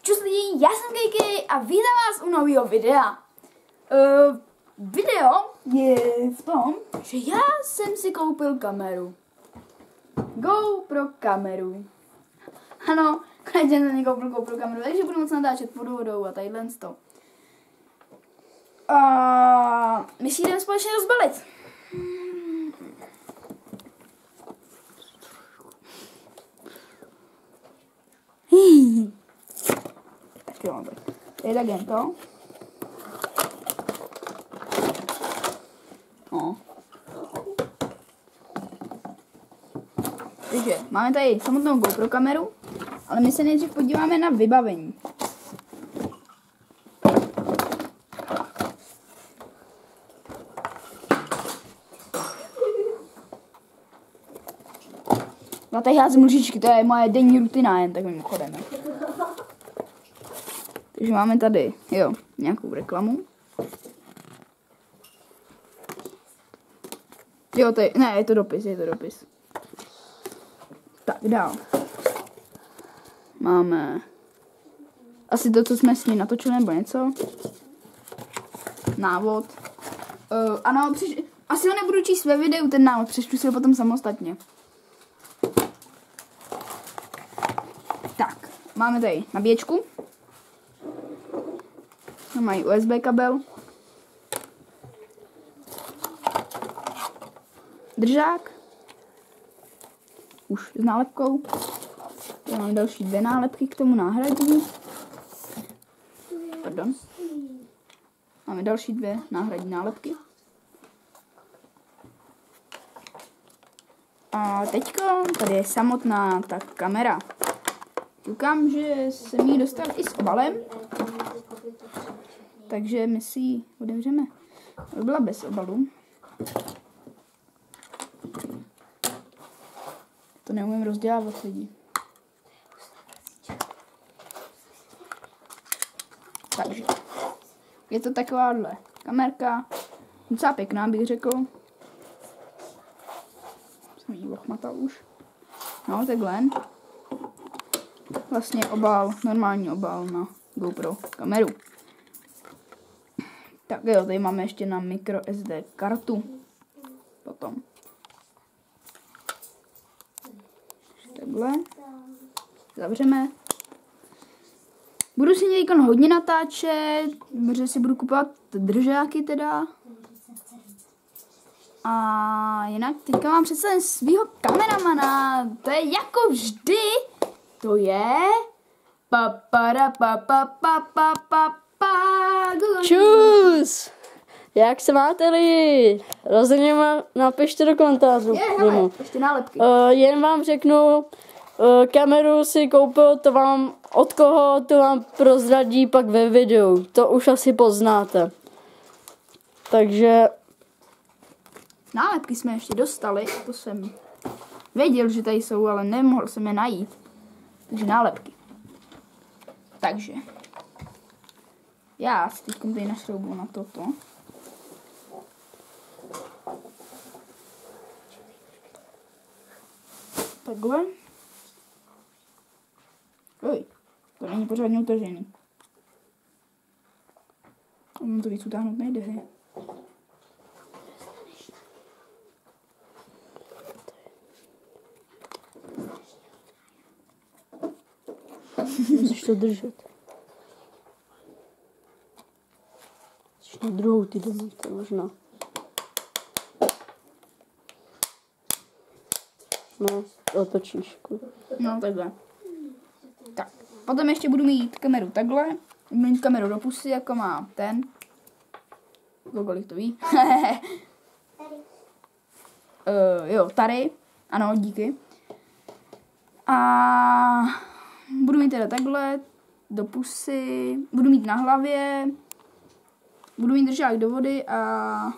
Čus lidi, já jsem Kejky a vítám vás u nového videa. Video je v tom, že já jsem si koupil kameru. GoPro kameru. Ano, konečně jsem si koupil GoPro kameru, takže budu moc natáčet pod vodou a tadyhle to. My si jdeme společně rozbalit. Tak jo, to je tak jen to. No. Takže máme tady samotnou GoPro kameru, ale my se nejdřív podíváme na vybavení. No tady házím lžičky, to je moje denní rutina jen tak mimochodem. Takže máme tady, jo, nějakou reklamu. Jo, to je, ne, je to dopis. Tak, dál. Máme asi to, co jsme s ní natočili, nebo něco. Návod. Ano, asi ho nebudu číst ve videu, ten návod, přečtu si ho potom samostatně. Tak, máme tady nabíječku. Mají USB kabel. Držák. Už s nálepkou. Tady máme další dvě nálepky k tomu náhradní. Pardon. Máme další dvě náhradní nálepky. A teďko tady je samotná ta kamera. Koukám, že jsem ji dostal i s obalem. Takže my si ji otevřeme. Byla bez obalu. To neumím rozdělávat lidi. Takže. Je to takováhle kamerka. Docela pěkná, bych řekl. Jsem ji ochmatal už. No, takhle. Vlastně obal, normální obal na GoPro kameru. Tak jo, tady máme ještě na micro SD kartu. Potom. Takhle. Zavřeme. Budu si někdy hodně natáčet, protože si budu kupovat držáky teda. A jinak teďka mám představit svýho kameramana. To je jako vždy. To je... Čus! Jak se máte lidi? Rozhodně napište do komentářů. Hele, ještě nálepky. Jen vám řeknu, kameru si koupil, to vám od koho, to vám prozradí pak ve videu. To už asi poznáte. Takže... Nálepky jsme ještě dostali, to jsem věděl, že tady jsou, ale nemohl jsem je najít. Takže nálepky. Takže. Já si teď tady našroubu na toto. Takhle. Oj, to není pořádně utažený. Ono to víc utáhnout nejde, hej. Musíš to držet. Musíš na druhou ty domů, to možná. No, otočíš. No, takhle. Tak, potom ještě budu mít kameru takhle. Budu mít kameru do pusy, jako má ten. Kolik to ví. Jo, tady. Ano, díky. A budu mít teda takhle do pusy, budu mít na hlavě, budu mít držák do vody a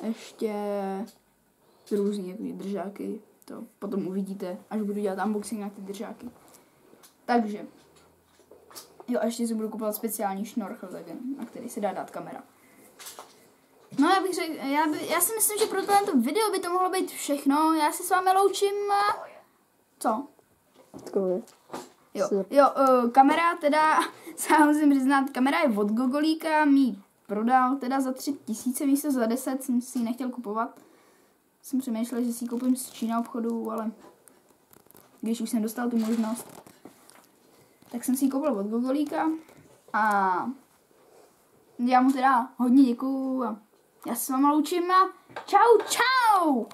ještě různý jaký držáky. To potom uvidíte, až budu dělat unboxing na ty držáky. Takže. Jo, a ještě si budu kupovat speciální šnorchl, na který se dá dát kamera. No, já bych řekl, já si myslím, že pro tento video by to mohlo být všechno. Já se s vámi loučím a... Co? Takové. Kamera teda, sám musím přiznat, kamera je od Gogolíka, mi prodal teda za 3 000 místo za 10, jsem si ji nechtěl kupovat. Jsem přemýšlel, že si ji koupím z Čína obchodu, ale když už jsem dostal tu možnost, tak jsem si ji koupil od Gogolíka a já mu teda hodně děkuju a já se s váma loučím a čau.